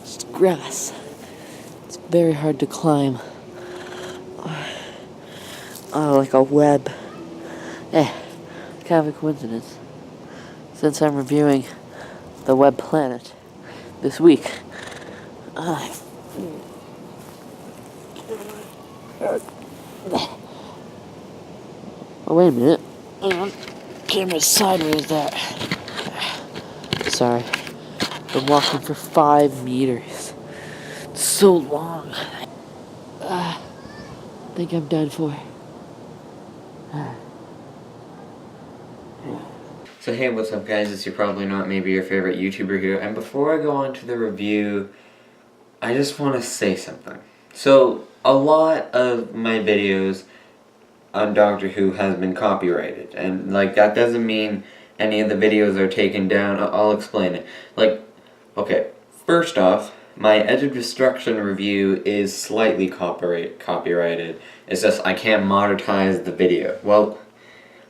It's grass. It's very hard to climb. Like a web. Kind of a coincidence. Since I'm reviewing the web planet this week. Oh, wait a minute. Camera's sideways there. Sorry. Been walking for 5 meters. It's so long. I think I'm done for. So hey, what's up guys, it's probably not maybe your favorite YouTuber here, and before I go on to the review, I just want to say something. So, a lot of my videos on Doctor Who has been copyrighted, and like that doesn't mean any of the videos are taken down. I'll explain it. Like, okay, first off, my Edge of Destruction review is slightly copyrighted. It's just I can't monetize the video. Well,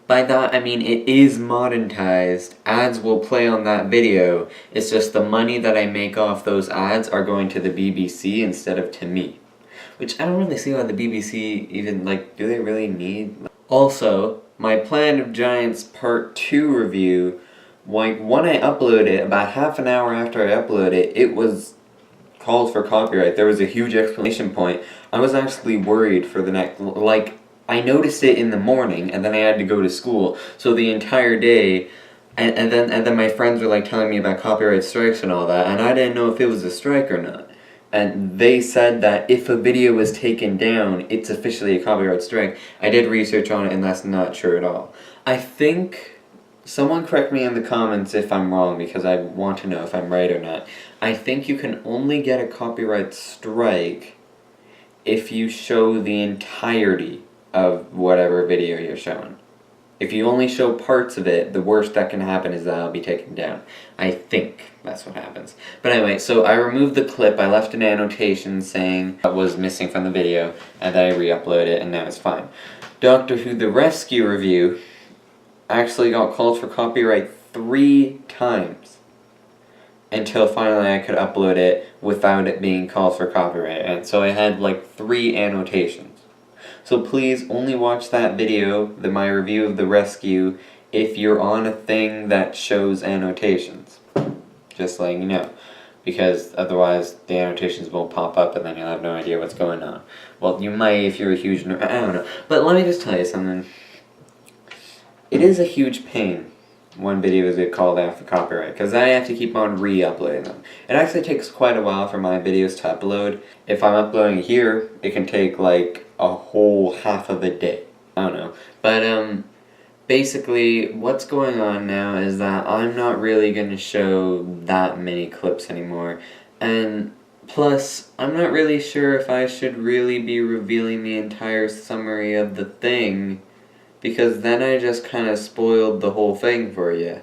by that I mean it is monetized. Ads will play on that video. It's just the money that I make off those ads are going to the BBC instead of to me. Which I don't really see why the BBC even, like, do they really need? Also, my Planet of Giants Part 2 review, like, when I uploaded it, about half an hour after I uploaded it, it was called for copyright. There was a huge exclamation point. I was actually worried for the next, like, I noticed it in the morning, and then I had to go to school, so the entire day, and then my friends were, like, telling me about copyright strikes and all that, and I didn't know if it was a strike or not. And they said that if a video was taken down, it's officially a copyright strike. I did research on it, and that's not true at all. I think, someone correct me in the comments if I'm wrong, because I want to know if I'm right or not. I think you can only get a copyright strike if you show the entirety of whatever video you're showing. If you only show parts of it, the worst that can happen is that it'll be taken down. I think that's what happens. But anyway, so I removed the clip, I left an annotation saying what was missing from the video, and then I re-uploaded it, and now it's fine. Doctor Who The Rescue review actually got called for copyright 3 times. Until finally I could upload it without it being called for copyright. And so I had like 3 annotations. So please only watch that video, my review of The Rescue, if you're on a thing that shows annotations. Just letting you know. Because otherwise the annotations won't pop up and then you'll have no idea what's going on. Well, you might if you're a huge nerd, I don't know. But let me just tell you something. It is a huge pain when videos get called out for copyright, because I have to keep on re-uploading them. It actually takes quite a while for my videos to upload. If I'm uploading here, it can take like a whole half of a day. I don't know. But basically what's going on now is that I'm not really going to show that many clips anymore. And plus, I'm not really sure if I should really be revealing the entire summary of the thing, because then I just kind of spoiled the whole thing for you.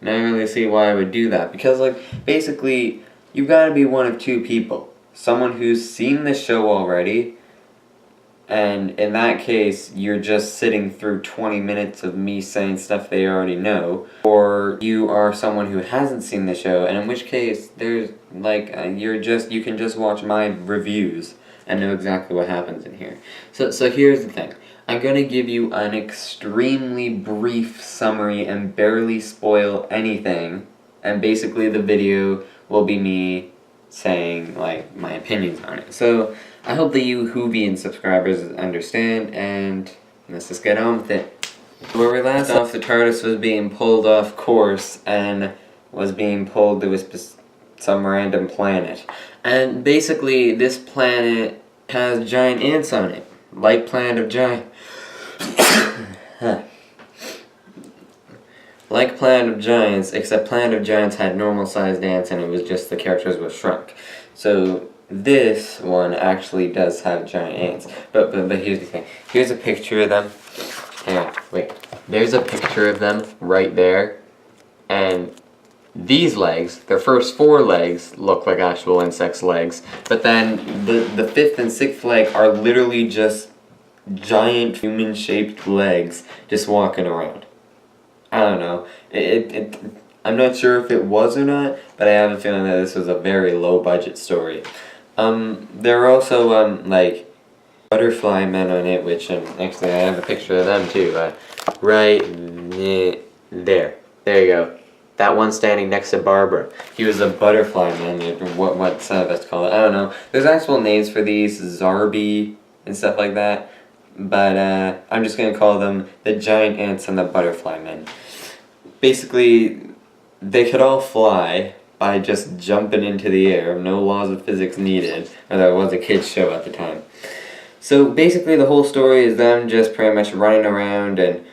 And I don't really see why I would do that. Because, like, basically, you've got to be one of 2 people. Someone who's seen the show already, and in that case, you're just sitting through 20 minutes of me saying stuff they already know. Or you are someone who hasn't seen the show, and in which case, there's, like, you can just watch my reviews and know exactly what happens in here. So here's the thing. I'm going to give you an extremely brief summary and barely spoil anything, and basically the video will be me saying, like, my opinions on it. So, I hope that you Whovian subscribers understand, and let's just get on with it. Where we last off, the TARDIS was being pulled off course, and was being pulled to some random planet. And basically, this planet has giant ants on it. Like Planet of Giants. Like Planet of Giants, except Planet of Giants had normal-sized ants and it was just the characters were shrunk. So this one actually does have giant ants. But here's the thing. Here's a picture of them. Hang on, wait. There's a picture of them right there. And these legs, their first 4 legs, look like actual insects' legs. But then the 5th and 6th leg are literally just giant human-shaped legs just walking around. I don't know. I'm not sure if it was or not, but I have a feeling that this was a very low budget story. There are also like butterfly men on it, which actually I have a picture of them too. Right there. There you go. That one standing next to Barbara. He was a butterfly man. What's that's called? I don't know. There's actual names for these, Zarbi and stuff like that. But I'm just gonna call them the giant ants and the butterfly men. Basically, they could all fly by just jumping into the air. No laws of physics needed. Or that was a kid's show at the time. So basically the whole story is them just pretty much running around and,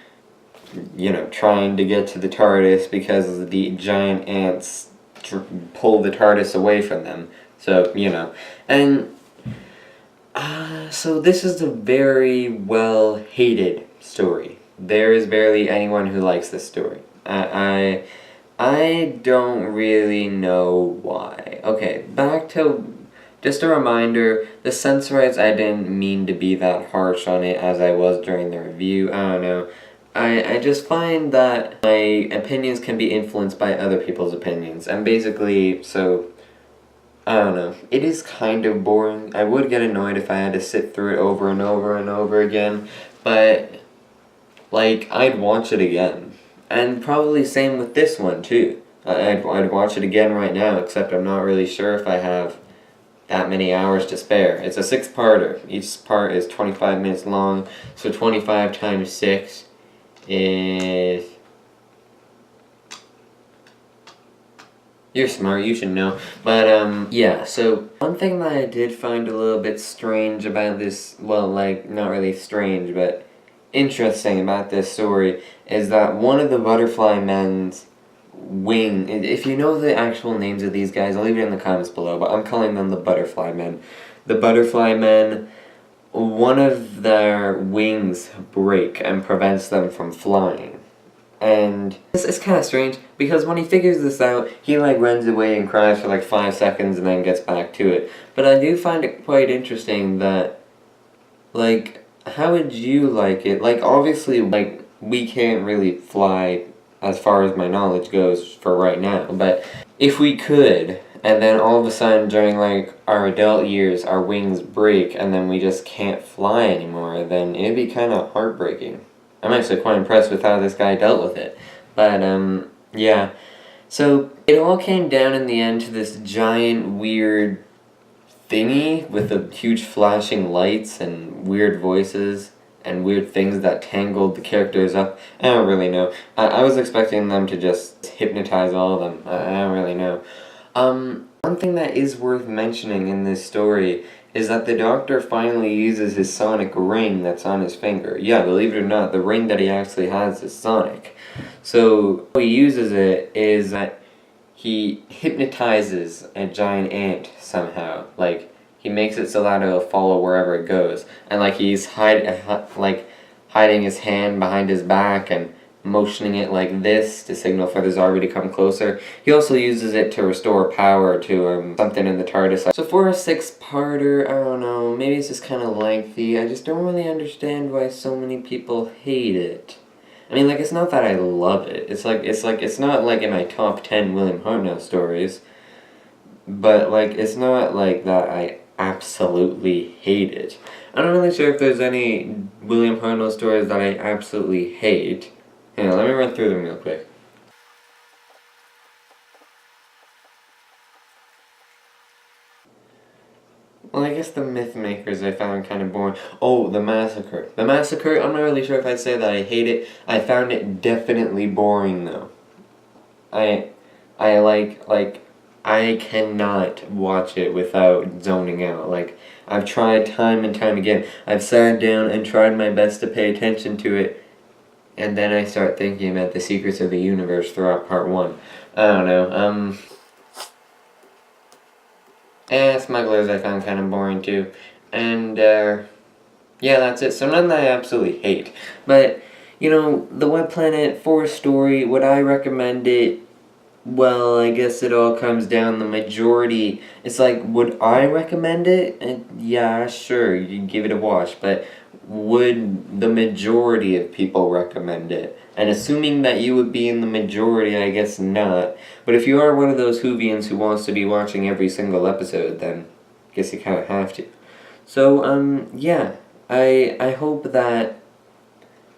you know, trying to get to the TARDIS because the giant ants pull the TARDIS away from them. So, you know. And so this is a very well hated story. There is barely anyone who likes this story. I don't really know why. Okay, back to just a reminder, the censorites, I didn't mean to be that harsh on it as I was during the review. I don't know. I just find that my opinions can be influenced by other people's opinions. And basically, so, I don't know. It is kind of boring. I would get annoyed if I had to sit through it over and over and over again. But, like, I'd watch it again. And probably same with this one, too. I'd watch it again right now, except I'm not really sure if I have that many hours to spare. It's a 6-parter. Each part is 25 minutes long, so 25 times 6 is... You're smart, you should know. But, yeah, so one thing that I did find a little bit strange about this, well, like, not really strange, but interesting about this story, is that one of the butterfly men's wing, if you know the actual names of these guys, I'll leave it in the comments below, but I'm calling them the butterfly men. The butterfly men, one of their wings break and prevents them from flying. And it's kind of strange, because when he figures this out, he like runs away and cries for like 5 seconds and then gets back to it. But I do find it quite interesting that, like, how would you like it? Like, obviously, like, we can't really fly as far as my knowledge goes for right now, but if we could, and then all of a sudden during like our adult years our wings break and then we just can't fly anymore, then it'd be kind of heartbreaking. I'm actually quite impressed with how this guy dealt with it. But yeah, so it all came down in the end to this giant weird thingy with the huge flashing lights and weird voices and weird things that tangled the characters up. I don't really know. I was expecting them to just hypnotize all of them. I don't really know. One thing that is worth mentioning in this story is that the Doctor finally uses his sonic ring that's on his finger. Yeah, believe it or not, the ring that he actually has is sonic. So how he uses it is that he hypnotizes a giant ant somehow. Like, he makes it so that it'll follow wherever it goes. And like he's hiding his hand behind his back and motioning it like this to signal for the Zarbi to come closer. He also uses it to restore power to something in the TARDIS. So for a 6-parter, I don't know, maybe it's just kind of lengthy. I just don't really understand why so many people hate it. I mean, like, it's not that I love it. It's not like in my top 10 William Hartnell stories. But, like, it's not like that I absolutely hate it. I'm not really sure if there's any William Hartnell stories that I absolutely hate. Hang on, let me run through them real quick. Well, I guess the Mythmakers I found kind of boring. Oh, The Massacre. The Massacre, I'm not really sure if I'd say that I hate it. I found it definitely boring, though. I cannot watch it without zoning out. Like, I've tried time and time again. I've sat down and tried my best to pay attention to it, and then I start thinking about the secrets of the universe throughout part 1. I don't know, Smugglers I found kind of boring too. And, yeah, that's it. So none that I absolutely hate. But, you know, the Web Planet 4 story, would I recommend it? Well, I guess it all comes down, the majority, it's like, would I recommend it? And yeah, sure, you give it a watch, but would the majority of people recommend it? And assuming that you would be in the majority, I guess not. But if you are one of those Whovians who wants to be watching every single episode, then I guess you kind of have to. So, yeah. I hope that...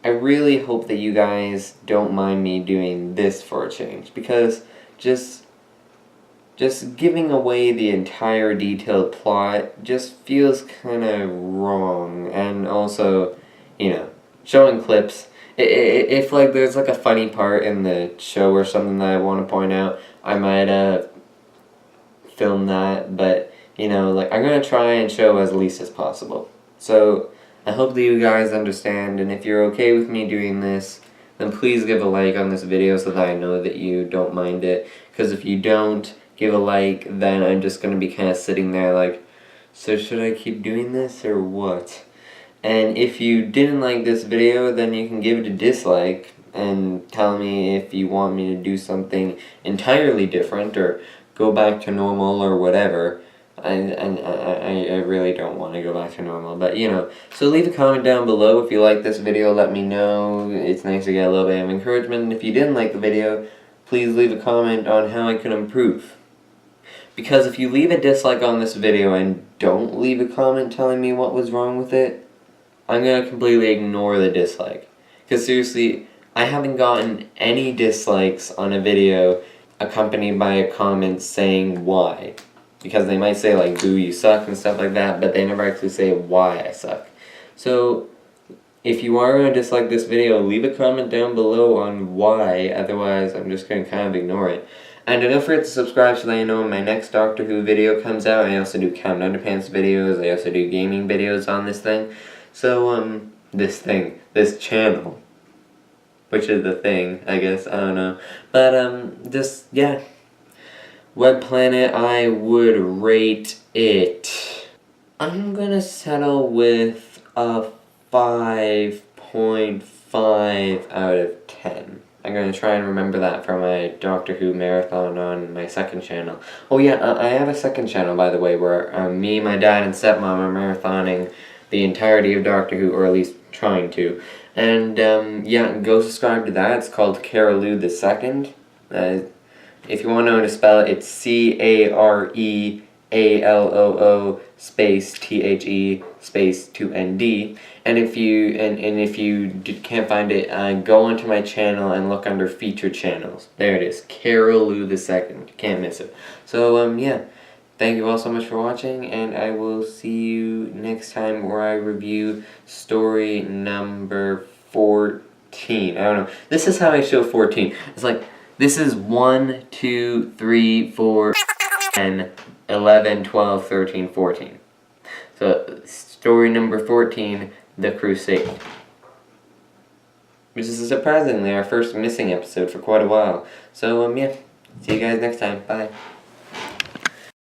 I really hope that you guys don't mind me doing this for a change. Because just giving away the entire detailed plot just feels kind of wrong. And also, you know, showing clips... If like there's like a funny part in the show or something that I want to point out, I might film that, but you know, like I'm gonna try and show as least as possible. So I hope that you guys understand, and if you're okay with me doing this, then please give a like on this video so that I know that you don't mind it. Because if you don't give a like, then I'm just gonna be kind of sitting there like, so should I keep doing this or what? And if you didn't like this video, then you can give it a dislike and tell me if you want me to do something entirely different or go back to normal or whatever. I really don't want to go back to normal, but you know. So leave a comment down below if you like this video, let me know. It's nice to get a little bit of encouragement. And if you didn't like the video, please leave a comment on how I can improve. Because if you leave a dislike on this video and don't leave a comment telling me what was wrong with it, I'm going to completely ignore the dislike. Because seriously, I haven't gotten any dislikes on a video accompanied by a comment saying why. Because they might say like, boo, you suck and stuff like that, but they never actually say why I suck. So, if you are going to dislike this video, leave a comment down below on why, otherwise I'm just going to kind of ignore it. And don't forget to subscribe so that you know when my next Doctor Who video comes out. I also do Count Underpants videos, I also do gaming videos on this thing. So, this channel, which is the thing, I guess, I don't know. But, just, yeah. Web Planet, I would rate it... I'm gonna settle with a 5.5 out of 10. I'm gonna try and remember that for my Doctor Who marathon on my second channel. Oh yeah, I have a second channel, by the way, where me, my dad, and stepmom are marathoning the entirety of Doctor Who, or at least trying to. And, yeah, go subscribe to that. It's called Caroloo the Second. If you want to know how to spell it, it's CAREALOO space THE space 2ND. And if you can't find it, go onto my channel and look under featured channels. There it is, Caroloo the Second. Can't miss it. So, yeah. Thank you all so much for watching, and I will see you next time where I review story number 14. I don't know. This is how I show 14. It's like, this is 1, 2, 3, 4, 10, 11, 12, 13, 14. So, story number 14, The Crusade. Which is surprisingly our first missing episode for quite a while. So, yeah. See you guys next time. Bye.